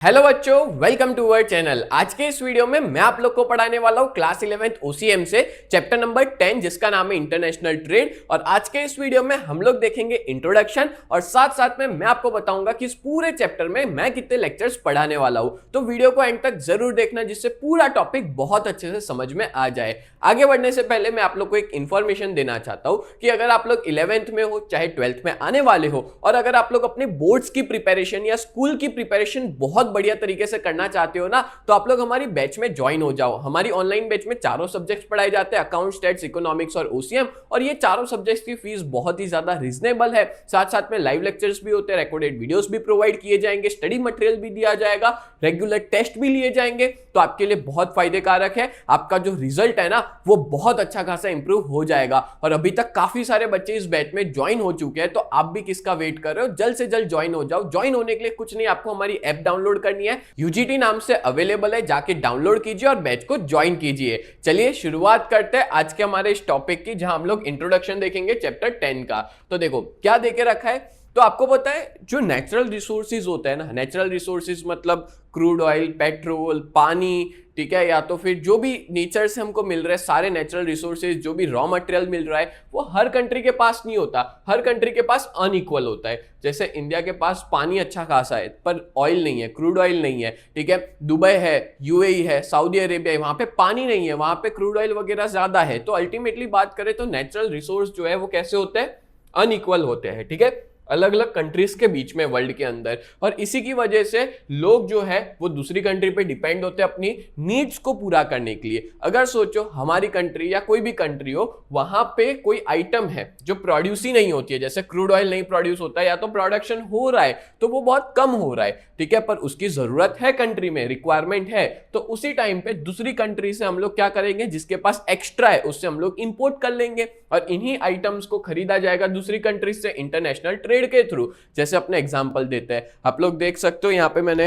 Hello बच्चों, welcome to our channel. आज के इस वीडियो में मैं आप लोग को पढ़ाने वाला हूं क्लास 11th ओसीएम से चैप्टर नंबर 10 जिसका नाम है इंटरनेशनल ट्रेड। और आज के इस वीडियो में हम लोग देखेंगे इंट्रोडक्शन और साथ साथ में मैं आपको बताऊंगा कि इस पूरे चैप्टर में मैं कितने लेक्चर्स पढ़ाने वाला हूं। तो वीडियो को एंड तक जरूर देखना जिससे पूरा टॉपिक बहुत अच्छे से समझ में आ जाए। आगे बढ़ने से पहले मैं आप लोग को एक इन्फॉर्मेशन देना चाहता हूं कि अगर आप लोग 11th में हो चाहे 12th में आने वाले हो और अगर आप लोग अपने बोर्ड्स की प्रिपरेशन या स्कूल की प्रिपरेशन बहुत बढ़िया तरीके से करना चाहते हो ना, तो आप लोग हमारी बैच में ज्वाइन हो जाओ। हमारी ऑनलाइन बैच में चारों सब्जेक्ट्स पढ़ाए जाते हैं, अकाउंट, स्टैट्स, इकोनॉमिक्स और ओसीएम। और ये चारों सब्जेक्ट्स की फीस बहुत ही ज्यादा रीजनेबल है। साथ साथ में लाइव लेक्चर्स भी होते हैं, रिकॉर्डेड वीडियोस भी प्रोवाइड किए जाएंगे, स्टडी मटेरियल भी दिया जाएगा, रेगुलर टेस्ट भी लिए जाएंगे। तो आपके लिए बहुत फायदेकारक है। आपका जो रिजल्ट है ना वो बहुत अच्छा खासा इंप्रूव हो जाएगा। और अभी तक काफी सारे बच्चे इस बैच में ज्वाइन हो चुके हैं, तो आप भी किसका वेट कर रहे हो? जल्द से जल्द ज्वाइन हो जाओ। ज्वाइन होने के लिए कुछ नहीं, आपको हमारी ऐप डाउनलोड करनी है, यूजीटी नाम से अवेलेबल है, जाके डाउनलोड कीजिए और बैच को ज्वाइन कीजिए। चलिए शुरुआत करते हैं आज के हमारे इस टॉपिक की, जहां हम लोग इंट्रोडक्शन देखेंगे चैप्टर 10 का। तो देखो क्या देके रखा है। तो आपको पता है जो नेचुरल रिसोर्सेज होते हैं ना, नेचुरल रिसोर्सेज मतलब क्रूड ऑयल, पेट्रोल, पानी, ठीक है, या तो फिर जो भी नेचर से हमको मिल रहा है, सारे नेचुरल रिसोर्सेज, जो भी रॉ मटेरियल मिल रहा है, वो हर कंट्री के पास नहीं होता। हर कंट्री के पास अनइक्वल होता है। जैसे इंडिया के पास पानी अच्छा खासा है पर ऑयल नहीं है, क्रूड ऑयल नहीं है, ठीक है। दुबई है, यूएई है, सऊदी अरेबिया है, वहां पे पानी नहीं है, वहां पे क्रूड ऑयल वगैरह ज्यादा है। तो अल्टीमेटली बात करें तो नेचुरल रिसोर्स जो है वो कैसे होते हैं? अनइक्वल होते हैं, ठीक है, अलग अलग कंट्रीज के बीच में, वर्ल्ड के अंदर। और इसी की वजह से लोग जो है वो दूसरी कंट्री पे डिपेंड होते हैं अपनी नीड्स को पूरा करने के लिए। अगर सोचो हमारी कंट्री या कोई भी कंट्री हो, वहां पे कोई आइटम है जो प्रोड्यूस ही नहीं होती है, जैसे क्रूड ऑयल नहीं प्रोड्यूस होता है या तो प्रोडक्शन हो रहा है तो वो बहुत कम हो रहा है, ठीक है, पर उसकी जरूरत है, कंट्री में रिक्वायरमेंट है, तो उसी टाइम पे दूसरी कंट्री से हम लोग क्या करेंगे, जिसके पास एक्स्ट्रा है उससे हम लोग इंपोर्ट कर लेंगे और इन्हीं आइटम्स को खरीदा जाएगा दूसरी कंट्री से इंटरनेशनल ट्रेड के थ्रू। जैसे अपने एग्जांपल देते हैं, आप लोग देख सकते हो यहाँ पे मैंने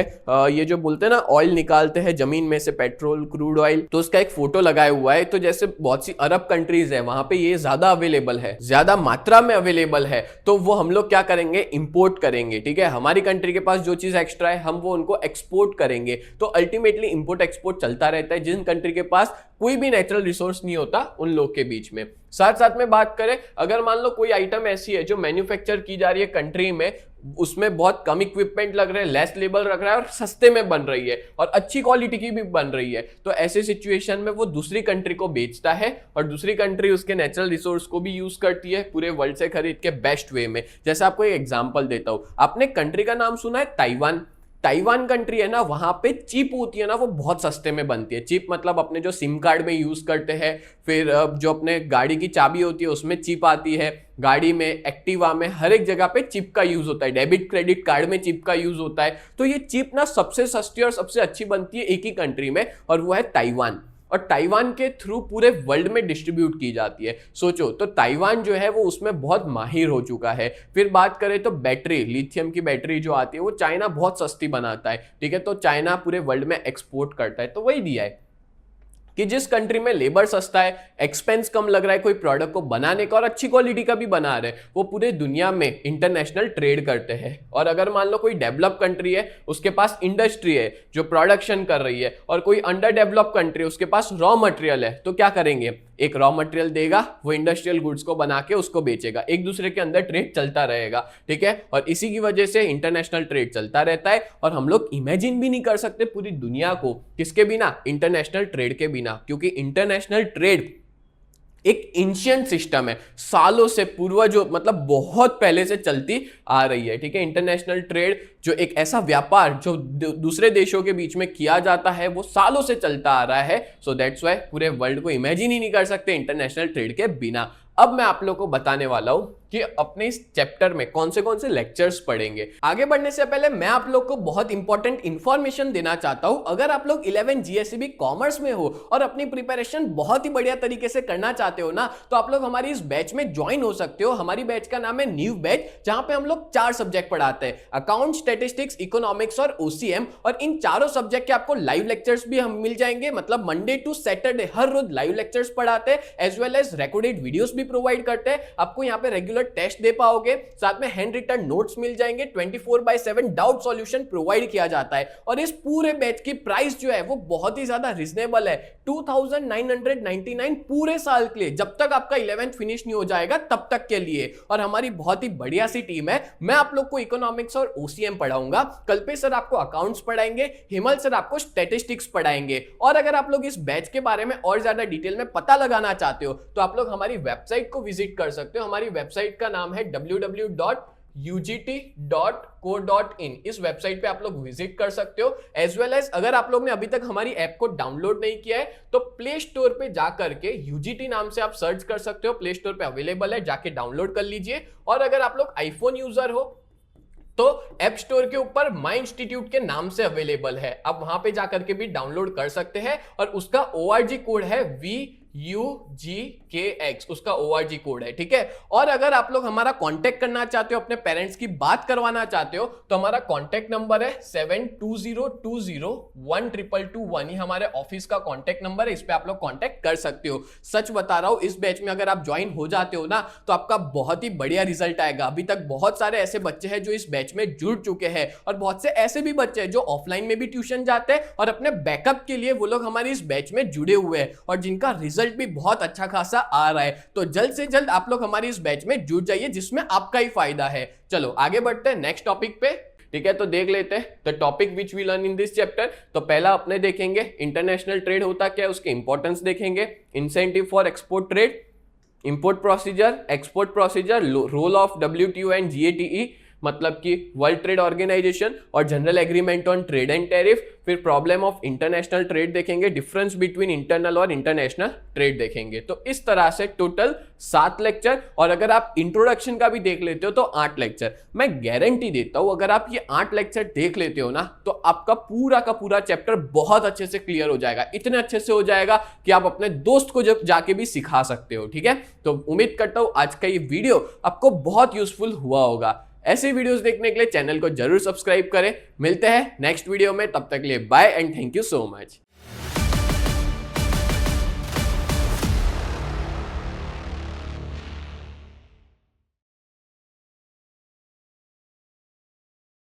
ये जो बोलते हैं ना ऑयल निकालते हैं जमीन में से, पेट्रोल, क्रूड ऑयल, तो उसका एक फोटो लगाया हुआ है। तो जैसे बहुत सी अरब कंट्रीज है, वहां पे ये ज्यादा अवेलेबल है, ज्यादा मात्रा में अवेलेबल है, तो वो हम लोग क्या करेंगे, इंपोर्ट करेंगे, ठीक है। हमारी कंट्री के पास जो चीज एक्स्ट्रा है हम वो उनको एक्सपोर्ट करेंगे। तो अल्टीमेटली इंपोर्ट एक्सपोर्ट चलता रहता है जिन कंट्री के पास कोई भी नेचुरल रिसोर्स नहीं होता उन लोग के बीच में। साथ साथ में बात करें, अगर मान लो कोई आइटम ऐसी है जो मैन्युफैक्चर की जा रही है कंट्री में, उसमें बहुत कम इक्विपमेंट लग रहे हैं, लेस लेबर लग रहा है और सस्ते में बन रही है और अच्छी क्वालिटी की भी बन रही है, तो ऐसे सिचुएशन में वो दूसरी कंट्री को बेचता है और दूसरी कंट्री उसके नेचुरल रिसोर्स को भी यूज करती है पूरे वर्ल्ड से खरीद के बेस्ट वे में। जैसे आपको एक एग्जांपल देता हूं, आपने कंट्री का नाम सुना है ताइवान? ताइवान कंट्री है ना, वहां पे चिप होती है ना वो बहुत सस्ते में बनती है। चिप मतलब अपने जो सिम कार्ड में यूज करते हैं, फिर जो अपने गाड़ी की चाबी होती है उसमें चिप आती है, गाड़ी में, एक्टिवा में, हर एक जगह पे चिप का यूज होता है, डेबिट क्रेडिट कार्ड में चिप का यूज होता है। तो ये चिप ना सबसे सस्ती और सबसे अच्छी बनती है एक ही कंट्री में और वो है ताइवान। और ताइवान के थ्रू पूरे वर्ल्ड में डिस्ट्रीब्यूट की जाती है। सोचो, तो ताइवान जो है वो उसमें बहुत माहिर हो चुका है। फिर बात करें तो बैटरी, लिथियम की बैटरी जो आती है वो चाइना बहुत सस्ती बनाता है, ठीक है, तो चाइना पूरे वर्ल्ड में एक्सपोर्ट करता है। तो वही दिया है कि जिस कंट्री में लेबर सस्ता है, एक्सपेंस कम लग रहा है कोई प्रोडक्ट को बनाने का और अच्छी क्वालिटी का भी बना रहे हैं, वो पूरे दुनिया में इंटरनेशनल ट्रेड करते हैं। और अगर मान लो कोई डेवलप कंट्री है, उसके पास इंडस्ट्री है जो प्रोडक्शन कर रही है, और कोई अंडर डेवलप कंट्री है उसके पास रॉ मटेरियल है, तो क्या करेंगे, एक रॉ मटेरियल देगा, वो इंडस्ट्रियल गुड्स को बना के उसको बेचेगा, एक दूसरे के अंदर ट्रेड चलता रहेगा, ठीक है। और इसी की वजह से इंटरनेशनल ट्रेड चलता रहता है और हम लोग इमेजिन भी नहीं कर सकते पूरी दुनिया को किसके बिना, इंटरनेशनल ट्रेड के बिना, क्योंकि इंटरनेशनल ट्रेड एक एंशिएंट सिस्टम है, सालों से, पूर्वजों मतलब बहुत पहले से चलती आ रही है, ठीक है। इंटरनेशनल ट्रेड जो एक ऐसा व्यापार जो दूसरे देशों के बीच में किया जाता है वो सालों से चलता आ रहा है। सो दैट्स व्हाई पूरे वर्ल्ड को इमेजिन ही नहीं कर सकते इंटरनेशनल ट्रेड के बिना। अब मैं आप लोगों को बताने वाला हूं कि अपने इस चैप्टर में कौन से लेक्चर्स पढ़ेंगे। आगे बढ़ने से पहले मैं आप लोग को बहुत इंपॉर्टेंट इंफॉर्मेशन देना चाहता हूं। अगर आप लोग 11 जीएसईबी कॉमर्स में हो और अपनी प्रिपरेशन बहुत ही बढ़िया तरीके से करना चाहते हो ना, तो आप लोग हमारी इस बैच में ज्वाइन हो सकते हो। हमारी बैच का नाम है न्यू बैच, जहां पे हम लोग 4 सब्जेक्ट पढ़ाते हैं, अकाउंट्स, स्टैटिस्टिक्स, इकोनॉमिक्स और ओसीएम। और इन चारों सब्जेक्ट के आपको लाइव लेक्चर्स भी हम मिल जाएंगे, मतलब मंडे टू सैटरडे हर रोज लाइव लेक्चर्स पढ़ाते हैं, as well as recorded videos भी प्रोवाइड करते हैं। आपको यहाँ पे रेगुलर टेस्ट दे पाओगे, साथ में हैंड रिटन नोट्स मिल जाएंगे, 24/7 डाउट सॉल्यूशन प्रोवाइड किया जाता है। और इस पूरे बैच की प्राइस जो है वो बहुत ही ज्यादा रिजनेबल है, 2999 पूरे साल के लिए, जब तक आपका 11th फिनिश नहीं हो जाएगा तब तक के लिए। और हमारी बहुत ही बढ़िया सी टीम है। मैं आप लोग को इकोनॉमिक्स और ओसीएम पढ़ाऊंगा, कल्पेश सर आपको अकाउंट्स पढ़ाएंगे, हिमल सर आपको स्टैटिस्टिक्स पढ़ाएंगे। और अगर आप लोग इस बैच के बारे में और ज्यादा डिटेल में पता लगाना चाहते हो तो आप लोग हमारी वेबसाइट को विजिट कर सकते हो। हमारी वेबसाइट का नाम है www.ugt.co.in। इस वेबसाइट पे आप लोग विजिट कर सकते हो। एज वेल एज अगर आप लोग ने अभी तक हमारी ऐप को डाउनलोड नहीं किया है तो प्ले स्टोर पे जाकर के यूजीटी नाम से आप सर्च कर सकते हो, प्ले स्टोर पे अवेलेबल है, जाके डाउनलोड कर लीजिए। और अगर आप लोग आईफोन यूजर हो तो ऐप स्टोर के ऊपर माई इंस्टीट्यूट के नाम से अवेलेबल है, आप वहां पे जाकर के भी डाउनलोड कर सकते हैं। और उसका ORG कोड है VUGKX, उसका ORG कोड है, ठीक है। और अगर आप लोग हमारा कांटेक्ट करना चाहते हो, अपने पेरेंट्स की बात करवाना चाहते हो, तो हमारा कांटेक्ट नंबर है 7202012221। ये हमारे ऑफिस का कांटेक्ट नंबर है, इस पे आप लोग कांटेक्ट कर सकते हो। सच बता रहा हूं, इस बैच में अगर आप ज्वाइन हो जाते हो ना तो आपका बहुत ही बढ़िया रिजल्ट आएगा। अभी तक बहुत सारे ऐसे बच्चे हैं जो इस बैच में जुड़ चुके हैं, और बहुत से ऐसे भी बच्चे हैं जो ऑफलाइन में भी ट्यूशन जाते हैं और अपने बैकअप के लिए वो लोग हमारी इस बैच में जुड़े हुए हैं, और जिनका रिजल्ट भी बहुत अच्छा खासा आ रहा है। तो जल्द से जल्द आप लोग हमारी इस बैच में जुड़ जाइए, जिसमें आपका ही फायदा है। चलो आगे बढ़ते हैं नेक्स्ट टॉपिक पे, ठीक है। तो देख लेते हैं the topic which we learn in this chapter. तो पहला अपने देखेंगे इंटरनेशनल ट्रेड होता क्या है, उसके इंपॉर्टेंस देखेंगे, incentive for export trade, import procedure, export procedure, role of WTO and GATE मतलब कि वर्ल्ड ट्रेड ऑर्गेनाइजेशन, और general agreement on trade and tariff. फिर प्रॉब्लम ऑफ इंटरनेशनल ट्रेड देखेंगे, डिफरेंस बिटवीन इंटरनल और इंटरनेशनल ट्रेड देखेंगे। तो इस तरह से टोटल 7 लेक्चर, और अगर आप इंट्रोडक्शन का भी देख लेते हो तो 8 लेक्चर। मैं गारंटी देता हूं अगर आप ये 8 लेक्चर देख लेते हो ना तो आपका पूरा का पूरा चैप्टर बहुत अच्छे से क्लियर हो जाएगा, इतने अच्छे से हो जाएगा कि आप अपने दोस्त को जब जाके भी सिखा सकते हो, ठीक है। तो उम्मीद करता हूं आज का ये वीडियो आपको बहुत यूजफुल हुआ होगा। ऐसे वीडियोस देखने के लिए चैनल को जरूर सब्सक्राइब करें। मिलते हैं नेक्स्ट वीडियो में, तब तक के लिए bye and thank you so much.